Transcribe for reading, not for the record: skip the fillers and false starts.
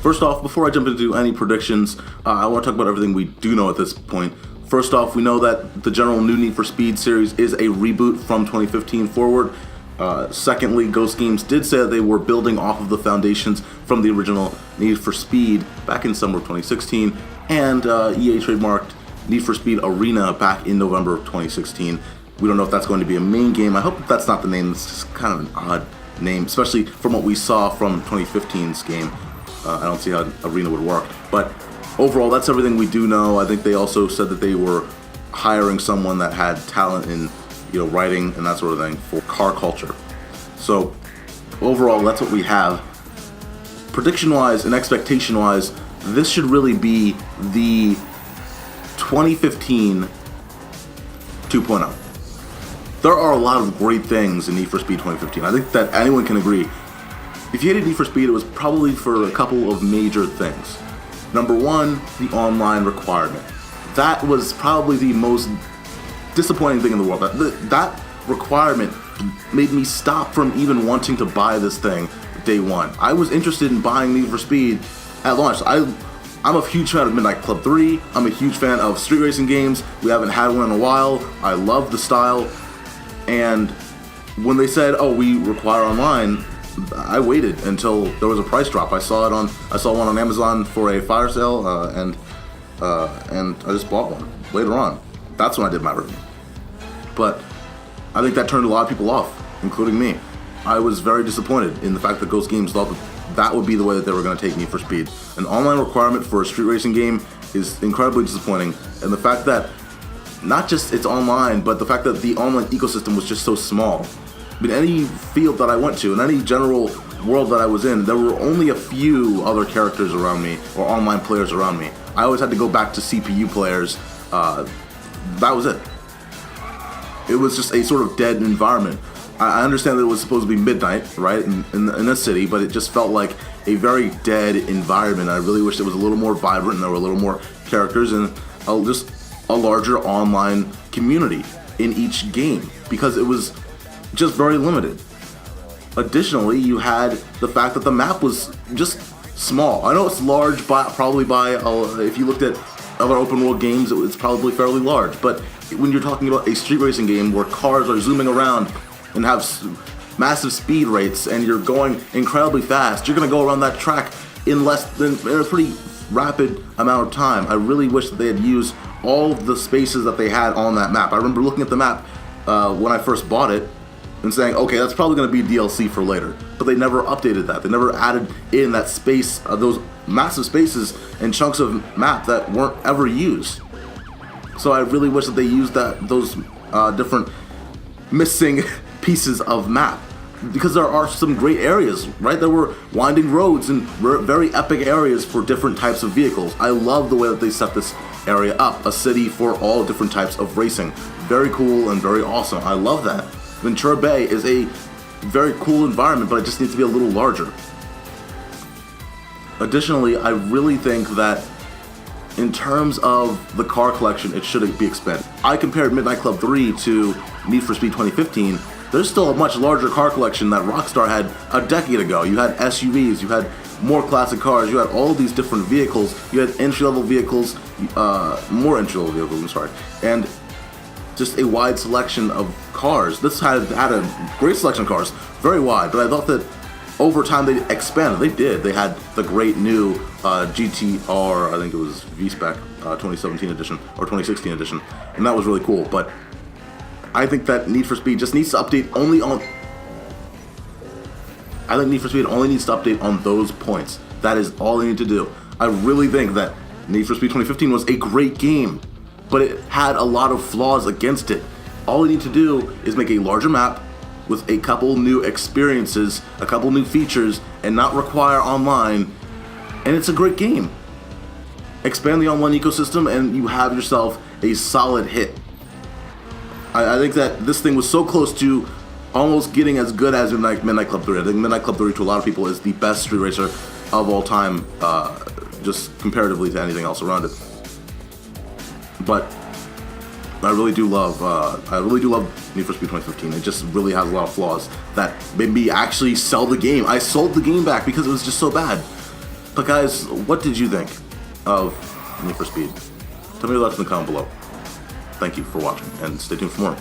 First off, before I jump into any predictions, I want to talk about everything we do know at this point. First off, we know that the general new Need for Speed series is a reboot from 2015 forward. Secondly, Ghost Games did say that they were building off of the foundations from the original Need for Speed back in summer of 2016, and EA trademarked Need for Speed Arena back in November of 2016. We don't know if that's going to be a main game. I hope that that's not the name. It's just kind of an odd name, especially from what we saw from 2015's game. I don't see how Arena would work. But overall, that's everything we do know. I think they also said that they were hiring someone that had talent in, writing and that sort of thing for car culture. So overall, that's what we have. Prediction-wise and expectation-wise, this should really be the 2015 2.0. There are a lot of great things in Need for Speed 2015. I think that anyone can agree. If you hated Need for Speed, it was probably for a couple of major things. Number one, the online requirement. That was probably the most disappointing thing in the world. That requirement made me stop from even wanting to buy this thing day one. I was interested in buying Need for Speed at launch. I'm a huge fan of Midnight Club 3. I'm a huge fan of street racing games. We haven't had one in a while. I love the style. And when they said, "Oh, we require online," I waited until there was a price drop. I saw one on Amazon for a fire sale, and I just bought one later on. That's when I did my review. But I think that turned a lot of people off, including me. I was very disappointed in the fact that Ghost Games thought that would be the way that they were going to take Need for Speed. An online requirement for a street racing game is incredibly disappointing, and the fact that not just it's online, but the fact that the online ecosystem was just so small. I mean, any field that I went to, in any general world that I was in, there were only a few other characters around me, or online players around me. I always had to go back to CPU players. That was it. It was just a sort of dead environment. I understand that it was supposed to be midnight, right, in a city, but it just felt like a very dead environment. I really wish it was a little more vibrant and there were a little more characters and just a larger online community in each game, because it was just very limited. Additionally, you had the fact that the map was just small. I know it's large, if you looked at other open world games, it's probably fairly large, but when you're talking about a street racing game where cars are zooming around and have massive speed rates and you're going incredibly fast, you're going to go around that track in a pretty rapid amount of time. I really wish that they had used all of the spaces that they had on that map. I remember looking at the map when I first bought it and saying, okay, that's probably going to be DLC for later. But they never updated that. They never added in that space, those massive spaces and chunks of map that weren't ever used. So I really wish that they used those different missing pieces of map, because there are some great areas, right? There were winding roads and very epic areas for different types of vehicles. I love the way that they set this area up, a city for all different types of racing. Very cool and very awesome. I love that. Ventura Bay is a very cool environment, but it just needs to be a little larger. Additionally, I really think that in terms of the car collection, it should be expanded. I compared Midnight Club 3 to Need for Speed 2015. There's still a much larger car collection that Rockstar had a decade ago. You had SUVs, you had more classic cars, you had all these different vehicles, you had entry-level vehicles, more entry-level vehicles, I'm sorry, and just a wide selection of cars. This had a great selection of cars, very wide, but I thought that over time they expanded. They did. They had the great new GTR, I think it was V-Spec 2017 edition, or 2016 edition, and that was really cool, but I think that Need for Speed just needs to update only on... I think Need for Speed only needs to update on those points. That is all they need to do. I really think that Need for Speed 2015 was a great game, but it had a lot of flaws against it. All they need to do is make a larger map with a couple new experiences, a couple new features, and not require online, and it's a great game. Expand the online ecosystem and you have yourself a solid hit. I think that this thing was so close to almost getting as good as Midnight Club 3. I think Midnight Club 3 to a lot of people is the best street racer of all time, just comparatively to anything else around it. But I really do love Need for Speed 2015. It just really has a lot of flaws that made me actually sell the game. I sold the game back because it was just so bad. But guys, what did you think of Need for Speed? Tell me your thoughts in the comment below. Thank you for watching, and stay tuned for more.